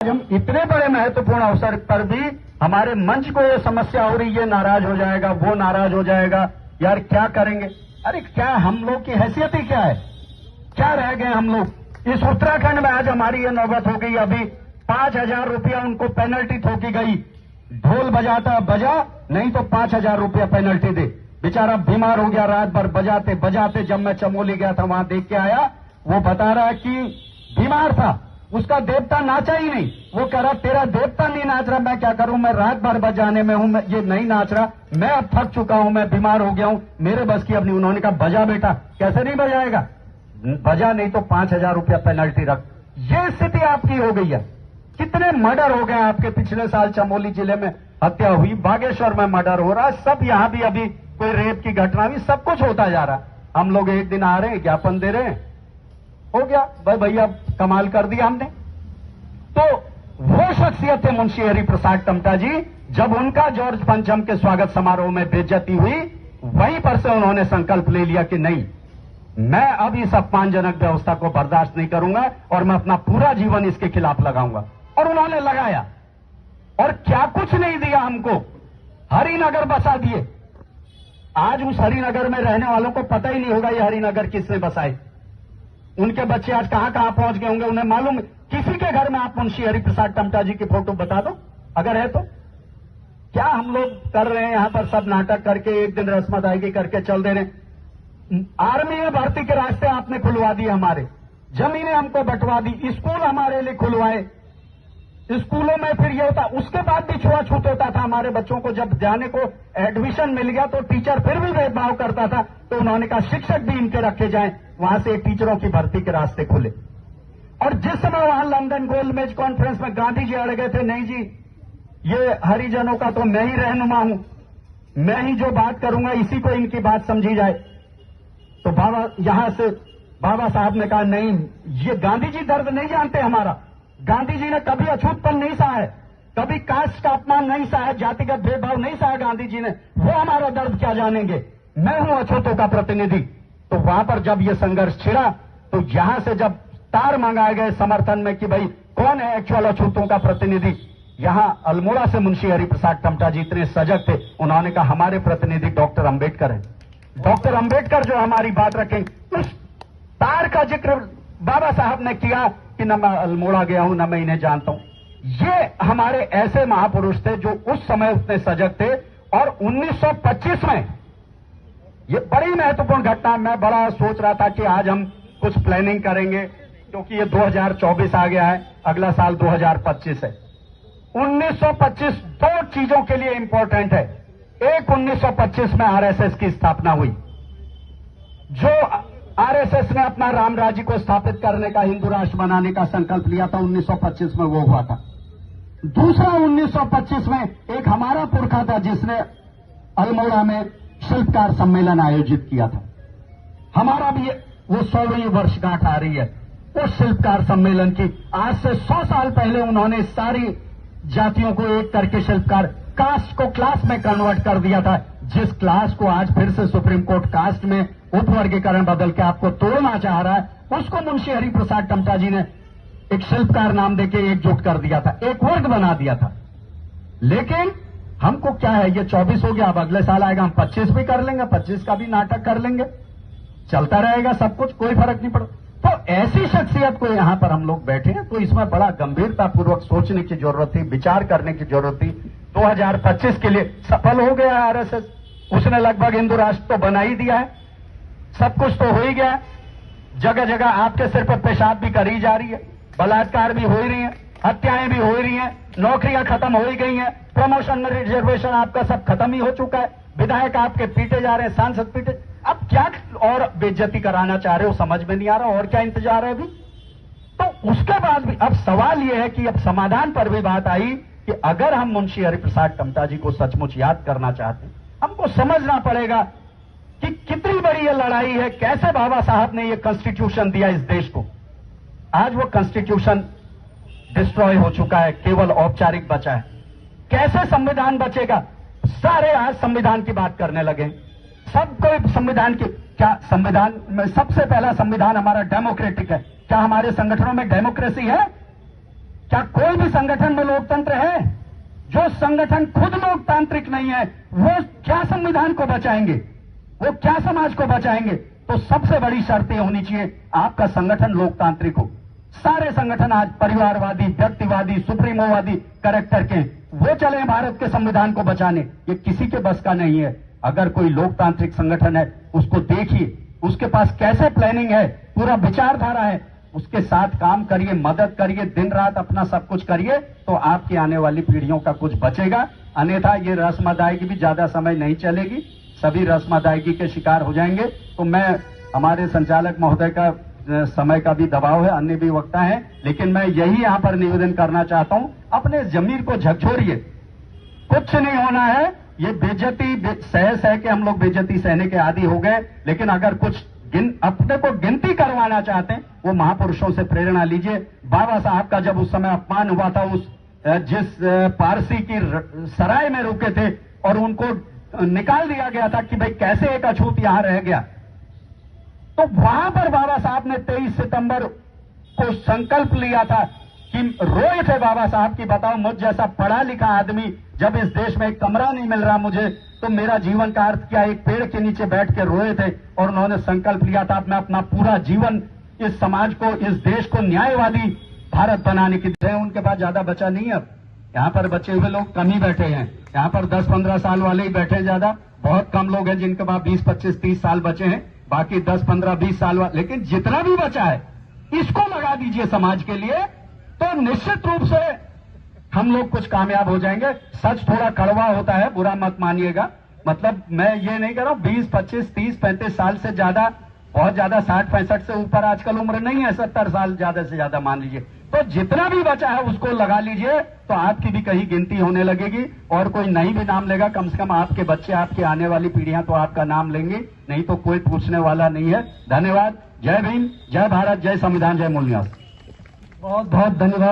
हम इतने बड़े महत्वपूर्ण अवसर पर भी हमारे मंच को ये समस्या हो रही है, नाराज हो जाएगा, वो नाराज हो जाएगा, यार क्या करेंगे। अरे क्या हम लोग की हैसियत ही क्या है, क्या रह गए हम लोग। इस उत्तराखंड में आज हमारी ये नौबत हो गई, अभी 5,000 रुपया उनको पेनल्टी ठोकी गई। ढोल बजाता बजा, नहीं तो 5,000 रुपया पेनल्टी दे। बेचारा बीमार हो गया, रात भर बजाते बजाते। जब मैं चमोली गया था वहां देख के आया, वो बता रहा है कि बीमार था, उसका देवता नाचा ही नहीं। वो कह रहा तेरा देवता नहीं नाच रहा, मैं क्या करूं, मैं रात भर बजाने में हूं, मैं ये नहीं नाच रहा, मैं अब थक चुका हूं, मैं बीमार हो गया हूं, मेरे बस की अब नहीं। उन्होंने कहा बजा बेटा। कैसे नहीं बजाएगा, बजा नहीं तो 5,000 रुपया पेनल्टी रख। ये स्थिति आपकी हो गई है। कितने मर्डर हो गए आपके। पिछले साल चमोली जिले में हत्या हुई, बागेश्वर में मर्डर हो रहा है, सब यहां भी अभी कोई रेप की घटना भी, सब कुछ होता जा रहा है। हम लोग एक दिन आ रहे हैं, ज्ञापन दे रहे हैं, हो गया भाई भैया, कमाल कर दिया हमने। तो वो शख्सियत थे मुंशी हरिप्रसाद टमटा जी। जब उनका जॉर्ज पंचम के स्वागत समारोह में बेइज्जती हुई, वहीं पर से उन्होंने संकल्प ले लिया कि नहीं, मैं अब इस अपमानजनक व्यवस्था को बर्दाश्त नहीं करूंगा और मैं अपना पूरा जीवन इसके खिलाफ लगाऊंगा। और उन्होंने लगाया, और क्या कुछ नहीं दिया हमको, हरिनगर बसा दिए। आज उस हरिनगर में रहने वालों को पता ही नहीं होगा ये हरिनगर किसने बसाए। उनके बच्चे आज कहां कहां पहुंच गए होंगे, उन्हें मालूम। किसी के घर में आप मुंशी हरिप्रसाद टमटा जी की फोटो बता दो, अगर है तो। क्या हम लोग कर रहे हैं यहां पर, सब नाटक करके एक दिन रस्म अदायगी करके चल दे रहे। आर्मी में भर्ती के रास्ते आपने खुलवा दिए, हमारे जमीनें हमको बंटवा दी, स्कूल हमारे लिए खुलवाए। स्कूलों में फिर ये होता, उसके बाद भी छुआछूत होता था हमारे बच्चों को। जब जाने को एडमिशन मिल गया तो टीचर फिर भी भेदभाव करता था, तो उन्होंने कहा शिक्षक भी इनके रखे जाएं। वहां से टीचरों की भर्ती के रास्ते खुले। और जिस समय वहां लंदन गोलमेज कॉन्फ्रेंस में गांधी जी अड़ गए थे, नहीं जी ये हरिजनों का तो मैं ही रहनुमा हूं, मैं ही जो बात करूंगा इसी को इनकी बात समझी जाए। तो यहां से बाबा साहब ने कहा नहीं, ये गांधी जी दर्द नहीं जानते हमारा। गांधी जी ने कभी अछूतपन नहीं सहा है, कभी कास्ट का अपमान नहीं सहा है, जातिगत भेदभाव नहीं सहा गांधी जी ने। वो हमारा दर्द क्या जानेंगे, मैं हूं अछूतों का प्रतिनिधि। तो वहां पर जब ये संघर्ष छिड़ा, तो यहां से जब तार मंगाए गए समर्थन में कि भाई कौन है एक्चुअल अछूतों का प्रतिनिधि, यहां अल्मोड़ा से मुंशी हरिप्रसाद टमटा जी इतने सजग थे, उन्होंने कहा हमारे प्रतिनिधि डॉक्टर अंबेडकर हैं। डॉक्टर अंबेडकर जो हमारी बात रखेंगे। उस तार का जिक्र बाबा साहब ने किया कि न मैं अल्मोड़ा गया हूं, न मैं इन्हें जानता हूं। ये हमारे ऐसे महापुरुष थे जो उस समय उतने सजग थे। और 1925 में ये बड़ी महत्वपूर्ण घटना, मैं बड़ा सोच रहा था कि आज हम कुछ प्लानिंग करेंगे, क्योंकि ये 2024 आ गया है, अगला साल 2025 है। 1925 दो चीजों के लिए इंपॉर्टेंट है। एक, 1925 में आरएसएस की स्थापना हुई। जो आरएसएस ने अपना राम राज्य को स्थापित करने का, हिंदू राष्ट्र बनाने का संकल्प लिया था, 1925 में वो हुआ था। दूसरा, 1925 में एक हमारा पुरखा था जिसने अल्मोड़ा में शिल्पकार सम्मेलन आयोजित किया था। हमारा भी वो 100वीं वर्षगांठ आ रही है उस शिल्पकार सम्मेलन की। आज से 100 साल पहले उन्होंने सारी जातियों को एक करके शिल्पकार कास्ट को क्लास में कन्वर्ट कर दिया था। जिस क्लास को आज फिर से सुप्रीम कोर्ट कास्ट में उपवर्गीकरण बदल के आपको तोड़ना चाह रहा है, उसको मुंशी हरिप्रसाद टमटा जी ने एक शिल्पकार नाम देके एकजुट कर दिया था, एक वर्ग बना दिया था। लेकिन हमको क्या है, ये 24 हो गया, अब अगले साल आएगा हम 25 भी कर लेंगे, 25 का भी नाटक कर लेंगे, चलता रहेगा सब कुछ, कोई फर्क नहीं पड़ता। तो ऐसी शख्सियत को यहां पर हम लोग बैठे हैं, तो इसमें बड़ा गंभीरतापूर्वक सोचने की जरूरत थी, विचार करने की जरूरत थी। 2025 के लिए सफल हो गया है आरएसएस, उसने लगभग हिंदू राष्ट्र तो बना ही दिया है, सब कुछ तो हो ही गया है। जगह जगह आपके सिर पर पेशाब भी करी जा रही है, बलात्कार भी हो ही रही है, हत्याएं भी हो ही रही हैं, नौकरियां खत्म हो ही गई हैं, प्रमोशन में रिजर्वेशन आपका सब खत्म ही हो चुका है, विधायक आपके पीटे जा रहे हैं, सांसद पीटे। अब क्या और बेइज्जती कराना चाह रहे हो, समझ में नहीं आ रहा, और क्या इंतजार है अभी। तो उसके बाद भी अब सवाल यह है कि अब समाधान पर भी बात आई कि अगर हम मुंशी हरिप्रसाद टमटा जी को सचमुच याद करना चाहते हैं, हमको समझना पड़ेगा कि कितनी बड़ी ये लड़ाई है, कैसे बाबा साहब ने ये कॉन्स्टिट्यूशन दिया इस देश को। आज वो कॉन्स्टिट्यूशन डिस्ट्रॉय हो चुका है, केवल औपचारिक बचा है। कैसे संविधान बचेगा, सारे आज संविधान की बात करने लगे, सबको संविधान की। क्या संविधान में सबसे पहला संविधान हमारा डेमोक्रेटिक है? क्या हमारे संगठनों में डेमोक्रेसी है? क्या कोई भी संगठन में लोकतंत्र है? जो संगठन खुद लोकतांत्रिक नहीं है, वो क्या संविधान को बचाएंगे? वो क्या समाज को बचाएंगे? तो सबसे बड़ी शर्त यह होनी चाहिए, आपका संगठन लोकतांत्रिक हो। सारे संगठन आज परिवारवादी, व्यक्तिवादी, सुप्रीमोवादी कैरेक्टर के, वो चले भारत के संविधान को बचाने, ये किसी के बस का नहीं है। अगर कोई लोकतांत्रिक संगठन है, उसको देखिए, उसके पास कैसे प्लानिंग है, पूरा विचारधारा है, उसके साथ काम करिए, मदद करिए, दिन रात अपना सब कुछ करिए, तो आपकी आने वाली पीढ़ियों का कुछ बचेगा। अन्यथा ये रस्म अदायगी भी ज्यादा समय नहीं चलेगी, सभी रस्म अदायगी के शिकार हो जाएंगे। तो मैं, हमारे संचालक महोदय का समय का भी दबाव है, अन्य भी वक्ता है, लेकिन मैं यही यहां पर निवेदन करना चाहता हूं, अपने जमीर को झकझोरिए, कुछ नहीं होना है। ये बेइज्जती सह के हम लोग बेइज्जती सहने के आदी हो गए, लेकिन अगर कुछ अपने को गिनती करवाना चाहते हैं, वो महापुरुषों से प्रेरणा लीजिए। बाबा साहब का जब उस समय अपमान हुआ था, उस जिस पारसी की सराय में रुके थे और उनको निकाल दिया गया था कि भाई कैसे एक अछूत यहां रह गया, तो वहां पर बाबा साहब ने 23 सितंबर को संकल्प लिया था कि रोए थे बाबा साहब की, बताओ मुझ जैसा पढ़ा लिखा आदमी, जब इस देश में एक कमरा नहीं मिल रहा मुझे, तो मेरा जीवन का अर्थ क्या? एक पेड़ के नीचे बैठ के रोए थे और उन्होंने संकल्प लिया था, मैं अपना पूरा जीवन इस समाज को, इस देश को न्यायवादी भारत बनाने की। उनके पास ज्यादा बचा नहीं है। अब यहाँ पर बचे हुए लोग कम ही बैठे हैं, यहाँ पर 10-15 साल वाले ही बैठे हैं, ज्यादा बहुत कम लोग हैं जिनके पास 20, 25, 30 साल बचे हैं, बाकी 10, 15, 20 साल वाले। लेकिन जितना भी बचा है, इसको लगा दीजिए समाज के लिए, तो निश्चित रूप से हम लोग कुछ कामयाब हो जाएंगे। सच थोड़ा कड़वा होता है, बुरा मत मानिएगा। मतलब मैं ये नहीं कर रहा हूं, 20, 25, 30, 35 साल से ज्यादा, बहुत ज्यादा 60-65 से ऊपर आजकल उम्र नहीं है, 70 साल ज्यादा से ज्यादा मान लीजिए। तो जितना भी बचा है उसको लगा लीजिए, तो आपकी भी कहीं गिनती होने लगेगी, और कोई नहीं भी नाम लेगा, कम से कम आपके बच्चे, आपकी आने वाली पीढ़ियां तो आपका नाम लेंगे, नहीं तो कोई पूछने वाला नहीं है। धन्यवाद। जय भीम, जय भारत, जय संविधान, जय मूल्य। बहुत बहुत धन्यवाद।